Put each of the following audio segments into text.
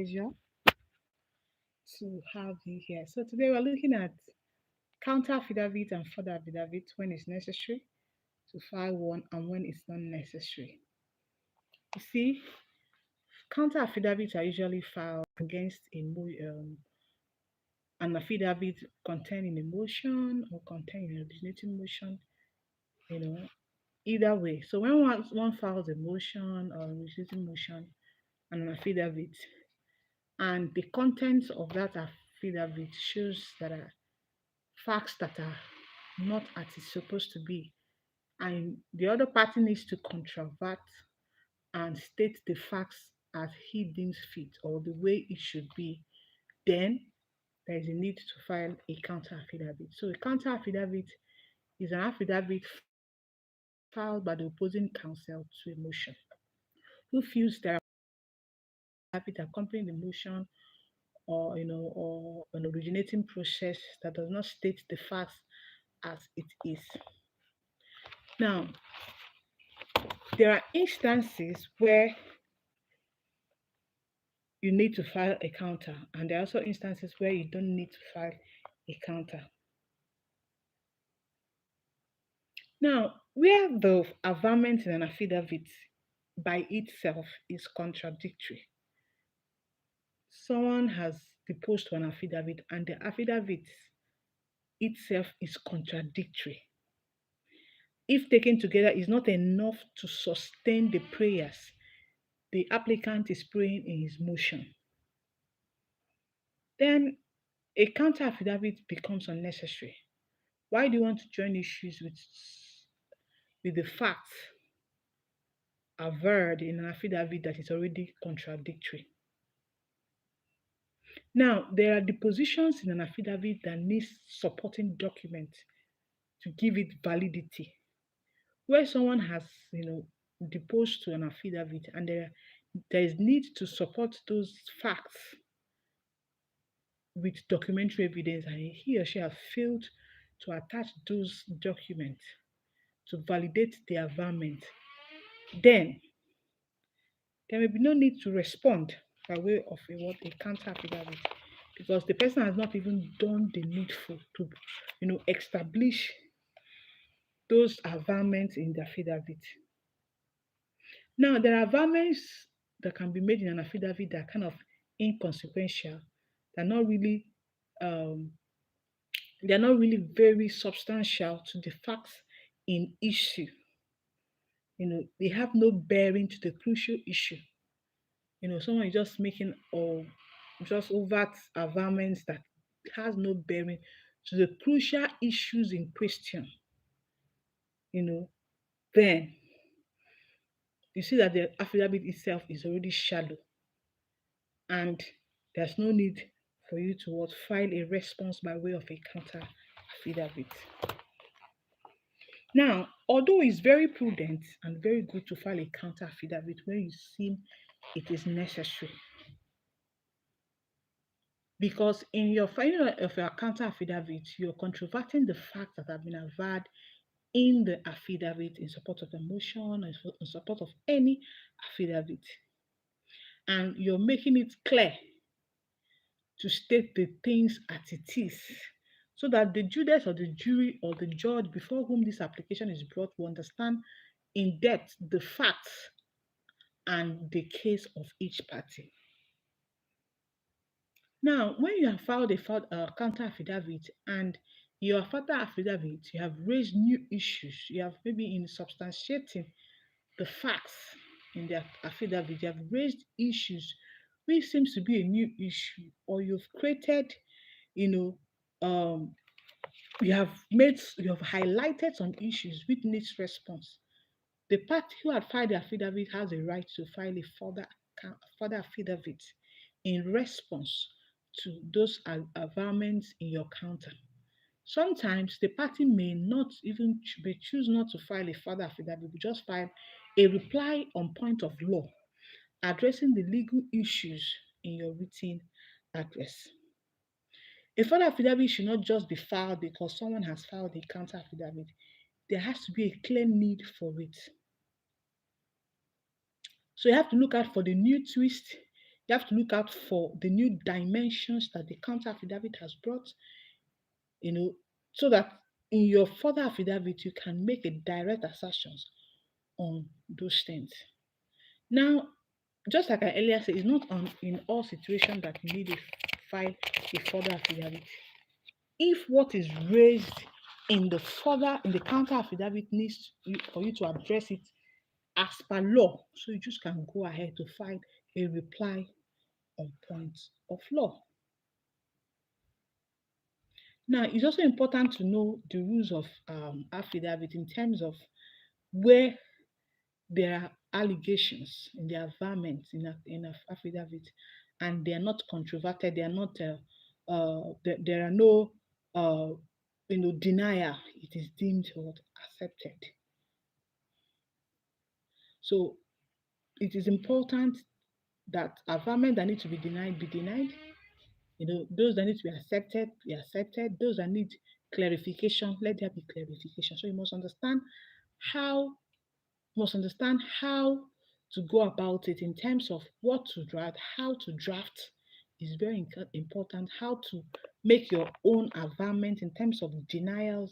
pleasure to have you here. So today we're looking at counter affidavit and further affidavit when it's necessary to file one and when it's not necessary. You see, counter affidavits are usually filed against an affidavit containing a motion or containing a originating motion, you know, either way. So when one files a motion or originating motion and an affidavit, and the contents of that affidavit shows that are facts that are not as it's supposed to be, and the other party needs to controvert and state the facts as he deems fit or the way it should be, then there is a need to file a counter affidavit. So a counter affidavit is an affidavit filed by the opposing counsel to a motion who feels there are affidavit accompanying the motion or an originating process that does not state the facts as it is. Now, there are instances where you need to file a counter, and there are also instances where you don't need to file a counter. Now, where the averment in an affidavit by itself is contradictory, someone has deposed to an affidavit, and the affidavit itself is contradictory. If taken together, is not enough to sustain the prayers the applicant is praying in his motion, then a counter affidavit becomes unnecessary. Why do you want to join issues with the facts averred in an affidavit that is already contradictory? Now, there are depositions in an affidavit that needs supporting documents to give it validity. Where someone has, deposed to an affidavit and there is need to support those facts with documentary evidence, and he or she has failed to attach those documents to validate the averment, then there may be no need to respond by way of a counter affidavit, because the person has not even done the needful to establish those averments in the affidavit. Now, there are averments that can be made in an affidavit that are kind of inconsequential. They're not really um, they're not really very substantial to the facts in issue. They have no bearing to the crucial issue. Someone is just making or just overt averments that has no bearing to the crucial issues in question. You know, then you see that the affidavit itself is already shallow, and there's no need for you to file a response by way of a counter affidavit. Now, although it's very prudent and very good to file a counter affidavit when you see it is necessary, because in your filing of your counter affidavit, you're controverting the facts that have been averred in the affidavit in support of the motion or in support of any affidavit. And you're making it clear to state the things as it is, so that the judges or the jury or the judge before whom this application is brought will understand in depth the facts and the case of each party. Now, when you have filed a counter affidavit and your further affidavit, you have raised new issues, you have maybe in substantiating the facts in the affidavit, you have raised issues which seems to be a new issue, or you've created, you know, um, you have highlighted some issues which needs response. The party who had filed the affidavit has a right to file a further affidavit in response to those averments in your counter. Sometimes the party may not even choose not to file a further affidavit, but just file a reply on point of law addressing the legal issues in your written address. A further affidavit should not just be filed because someone has filed a counter affidavit. There has to be a clear need for it. So you have to look out for the new twist. You have to look out for the new dimensions that the counter affidavit has brought, you know, so that in your further affidavit you can make a direct assertions on those things. Now, just like I earlier said, it's not in all situations that you need to file a further affidavit. If what is raised in the counter affidavit needs for you to address it as per law, so you just can go ahead to file a reply on points of law. Now, it's also important to know the rules of affidavit in terms of where there are allegations in the affidavit, in a affidavit, and they are not controverted. They are not. There are no, uh, denial. It is deemed what accepted. So it is important that affidavit that need to be denied. Those that need to be accepted. Those that need clarification, let there be clarification. So you how must understand how to go about it in terms of what to draft, how to draft is very important. How to make your own environment in terms of denials,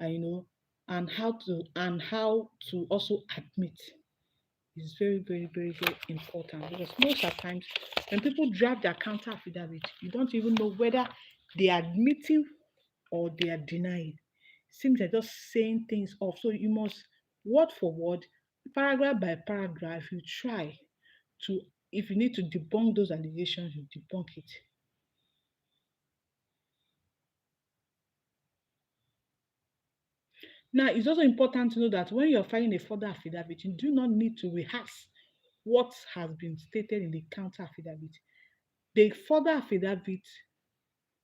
uh, you know, and how to also admit is very, very, very, very important, because most of the times when people draft their counter affidavit, you don't even know whether they are admitting or they are denying. Seems they're just saying things off. So you must, word for word, paragraph by paragraph, you try to, if you need to debunk those allegations, you debunk it. Now, it's also important to know that when you're filing a further affidavit, you do not need to rehearse what has been stated in the counter affidavit. The further affidavit,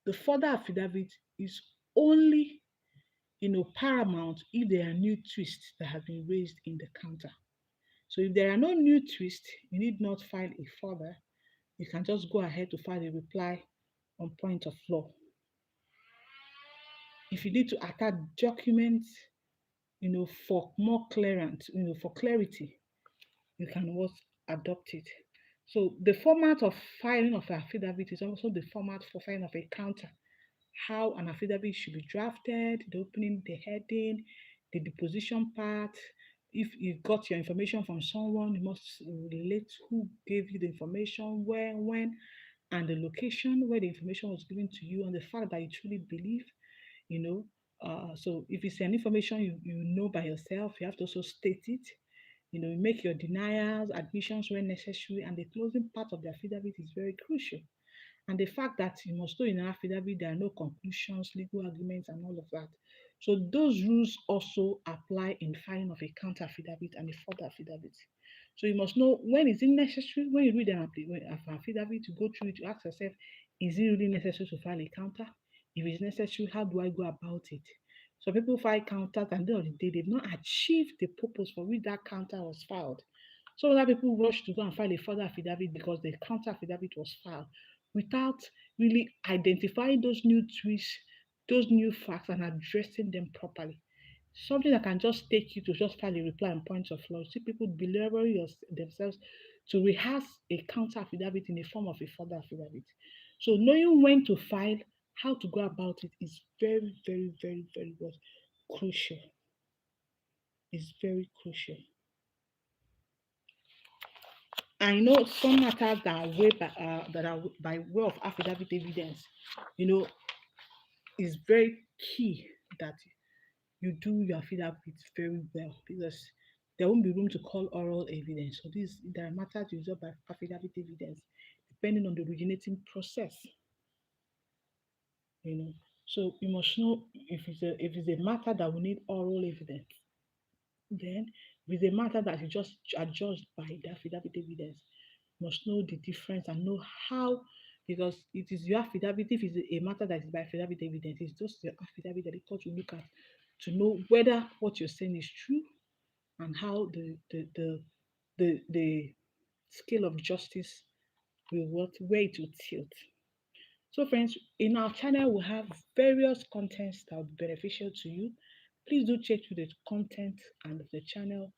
the further affidavit is only paramount if there are new twists that have been raised in the counter. So if there are no new twists, you need not file a further. You can just go ahead to file a reply on point of law. If you need to attach documents, for more clearance, for clarity, you can what adopt it. So the format of filing of an affidavit is also the format for filing of a counter. How an affidavit should be drafted, the opening, the heading, the deposition part. If you got your information from someone, you must relate who gave you the information, where, when, and the location where the information was given to you, and the fact that you truly believe, you know. So if it's an information you know by yourself, you have to also state it. You make your denials, admissions when necessary, and the closing part of the affidavit is very crucial. And the fact that you must know in an affidavit there are no conclusions, legal arguments, and all of that. So those rules also apply in filing of a counter affidavit and a further affidavit. So you must know when is it necessary. When you read an affidavit, to go through it, to ask yourself, is it really necessary to file a counter? If it's necessary, how do I go about it? So people file counters, and at the end of the day, they've not achieved the purpose for which that counter was filed. So other people rush to go and file a further affidavit because the counter affidavit was filed without really identifying those new twists, those new facts, and addressing them properly. Something that can just take you to just file a reply and points of law. See people belaboring themselves to rehearse a counter affidavit in the form of a further affidavit. So knowing when to file, how to go about it is very, very, very, very what crucial. Is very crucial. I know some matters that are by way of affidavit evidence, you know, is very key that you do your affidavit very well, because there won't be room to call oral evidence. So there are matters resolved by affidavit evidence, depending on the originating process, you know. So you must know if it's a matter that will need oral evidence, then if it's a matter that is just adjudged by the affidavit evidence, you must know the difference and know how, because it is your affidavit. If it's a matter that is by affidavit evidence, it's just your affidavit that the court will look at to know whether what you're saying is true, and how the scale of justice will work, where it will tilt. So, friends, in our channel, we have various contents that will be beneficial to you. Please do check through the content and of the channel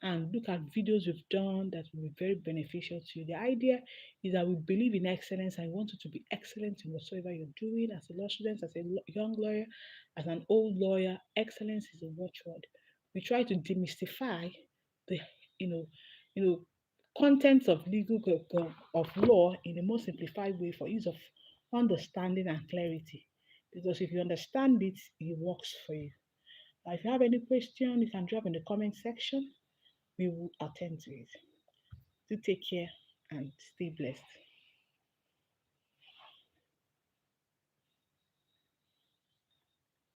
and look at videos we've done that will be very beneficial to you. The idea is that we believe in excellence and we want you to be excellent in whatsoever you're doing as a law student, as a young lawyer, as an old lawyer. Excellence is a watchword. We try to demystify the you know you know contents of of law in the most simplified way for ease of understanding and clarity. Because if you understand it, it works for you. If you have any question, you can drop in the comment section. We will attend to it. Do take care and stay blessed.